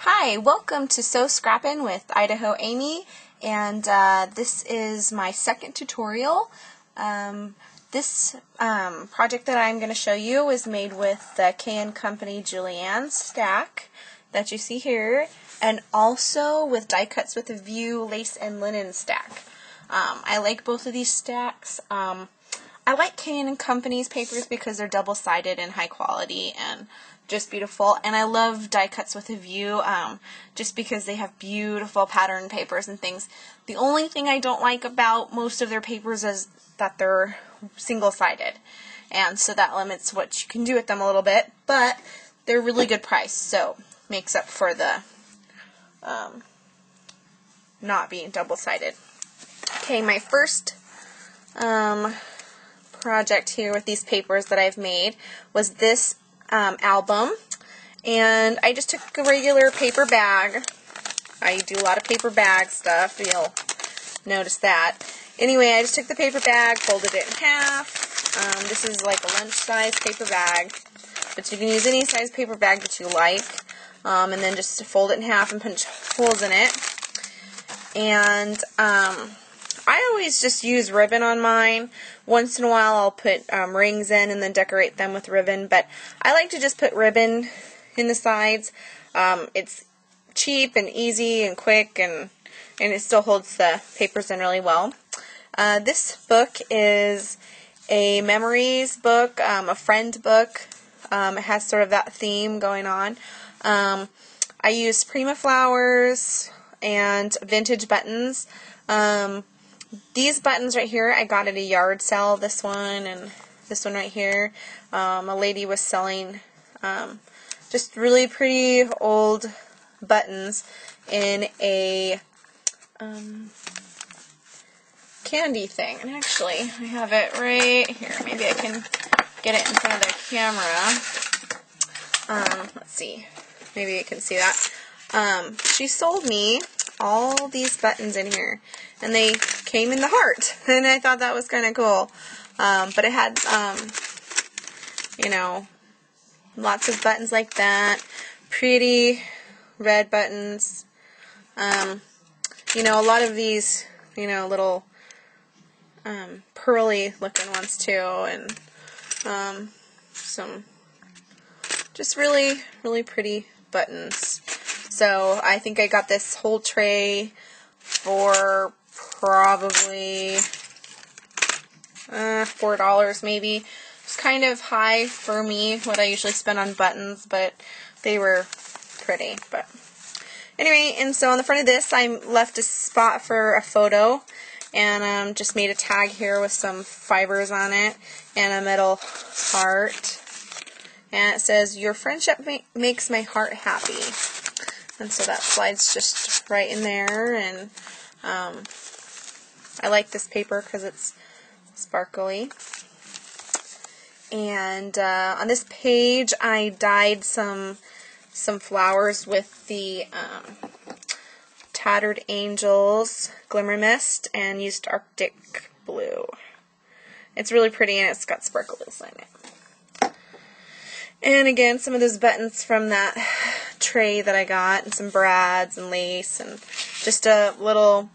Hi, welcome to Sew Scrappin with Idaho Amy, and this is my second tutorial. This project that I'm going to show you is made with the K&Company Julienne stack that you see here, and also with die cuts with a view lace and linen stack. I like both of these stacks. I like K&Company's papers because they're double-sided and high quality and just beautiful, and I love die cuts with a view just because they have beautiful pattern papers and things. The only thing I don't like about most of their papers is that they're single-sided, and so that limits what you can do with them a little bit, but they're really good price, so makes up for the not being double-sided. Okay, my first project here with these papers that I've made was this album, and I just took a regular paper bag. I do a lot of paper bag stuff, you'll notice that. Anyway, I just took the paper bag, folded it in half. This is like a lunch size paper bag, but you can use any size paper bag that you like, and then just fold it in half and punch holes in it. And I always just use ribbon on mine. Once in a while I'll put rings in and then decorate them with ribbon, but I like to just put ribbon in the sides. It's cheap and easy and quick, and it still holds the papers in really well. This book is a memories book, a friend book. It has sort of that theme going on. I used Prima flowers and vintage buttons. These buttons right here I got at a yard sale, this one and this one right here. A lady was selling just really pretty old buttons in a candy thing. And actually, I have it right here. Maybe I can get it in front of the camera. Let's see. Maybe you can see that. She sold me all these buttons in here, and they came in the heart, and I thought that was kind of cool. But it had, you know, lots of buttons like that, pretty red buttons. You know, a lot of these, you know, little pearly looking ones too, and some just really, really pretty buttons. So I think I got this whole tray for probably $4 maybe. It's kind of high for me, what I usually spend on buttons, but they were pretty. But anyway, and so on the front of this, I left a spot for a photo, and just made a tag here with some fibers on it and a metal heart. And it says, "Your friendship makes my heart happy." And so that slides just right in there, and I like this paper because it's sparkly. And on this page, I dyed some flowers with the Tattered Angels Glimmer Mist and used Arctic Blue. It's really pretty, and it's got sparkles in it. And again, some of those buttons from that tray that I got, and some brads and lace, and just a little,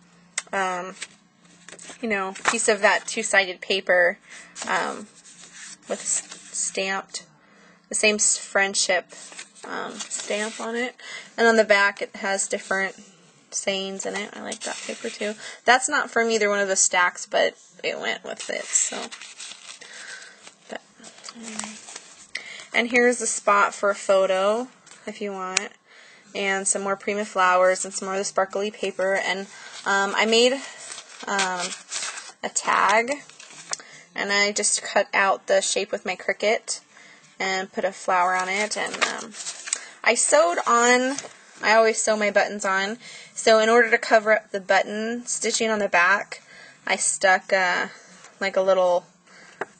you know, piece of that two-sided paper with stamped, the same friendship stamp on it. And on the back it has different sayings in it. I like that paper too. That's not from either one of the stacks, but it went with it, so. But, anyway. And here's a spot for a photo, if you want, and some more Prima flowers and some more of the sparkly paper. And I made a tag, and I just cut out the shape with my Cricut and put a flower on it. And I sewed on, I always sew my buttons on, so in order to cover up the button stitching on the back, I stuck like a little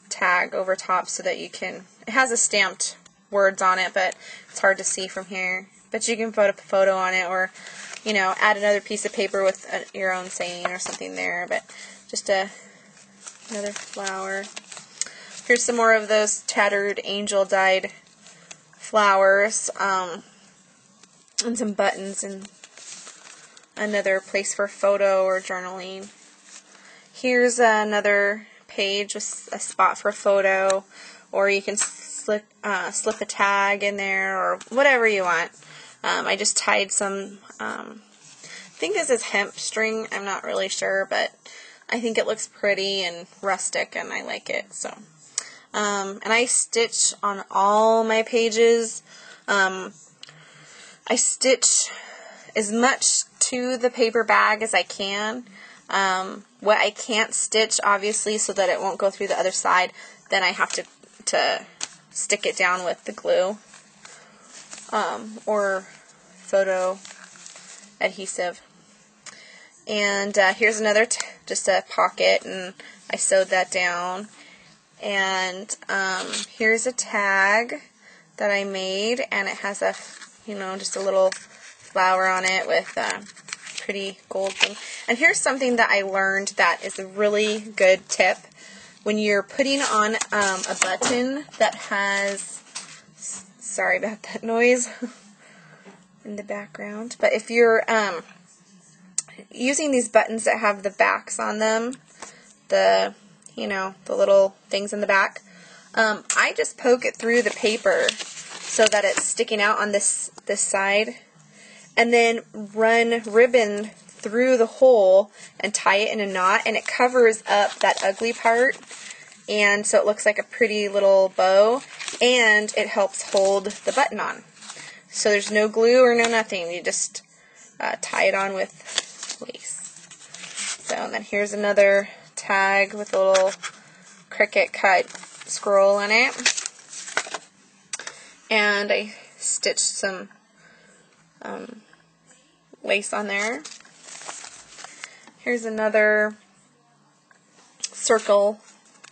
tag over top so that you can, it has a stamped words on it, but it's hard to see from here. But you can put a photo on it, or, you know, add another piece of paper with your own saying or something there. But just another flower. Here's some more of those Tattered Angel dyed flowers. and some buttons and another place for photo or journaling. Here's another page with a spot for a photo, or you can slip a tag in there or whatever you want. I just tied some, I think this is hemp string, I'm not really sure, but I think it looks pretty and rustic and I like it. So, and I stitch on all my pages. I stitch as much to the paper bag as I can. What I can't stitch, obviously, so that it won't go through the other side, then I have to stick it down with the glue or photo adhesive. And here's another, just a pocket, and I sewed that down. And here's a tag that I made, and it has a, just a little flower on it with pretty gold thing. And here's something that I learned that is a really good tip. When you're putting on a button that has, sorry about that noise in the background, but if you're using these buttons that have the backs on them, the little things in the back, I just poke it through the paper so that it's sticking out on this side, and then run ribbon through the hole and tie it in a knot, and it covers up that ugly part, and so it looks like a pretty little bow, and it helps hold the button on. So there's no glue or no nothing, you just tie it on with lace. So, and then here's another tag with a little Cricut cut scroll in it, and I stitched some lace on there. Here's another circle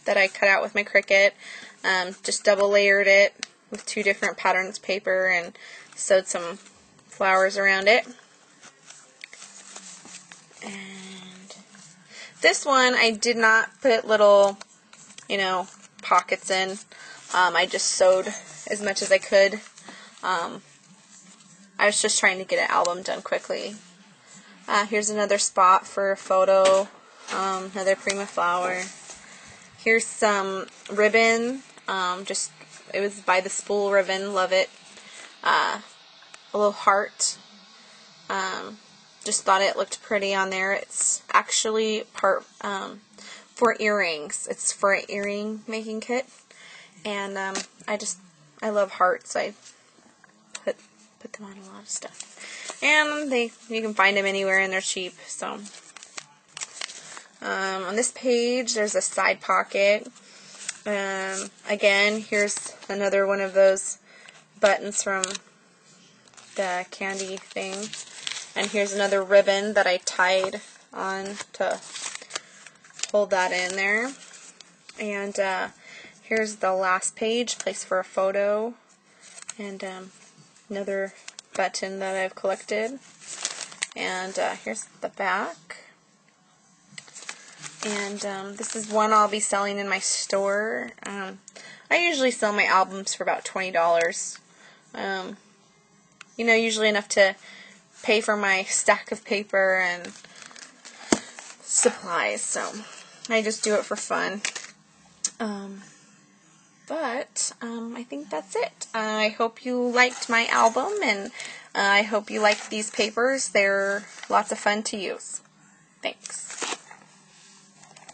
that I cut out with my Cricut. Just double layered it with 2 different patterns paper and sewed some flowers around it. And this one I did not put little, pockets in. I just sewed as much as I could. I was just trying to get an album done quickly. Here's another spot for a photo, another Prima flower. Here's some ribbon, it was by the Spool ribbon, love it. A little heart, just thought it looked pretty on there. It's actually part for earrings. It's for an earring making kit, and I love hearts. I put them on a lot of stuff, and you can find them anywhere and they're cheap. So on this page there's a side pocket. Again, here's another one of those buttons from the candy thing, and here's another ribbon that I tied on to hold that in there. And here's the last page, place for a photo, and another button that I've collected. And here's the back. And this is one I'll be selling in my store. I usually sell my albums for about $20. Usually enough to pay for my stack of paper and supplies. So I just do it for fun. But I think that's it. I hope you liked my album, and I hope you liked these papers. They're lots of fun to use. Thanks.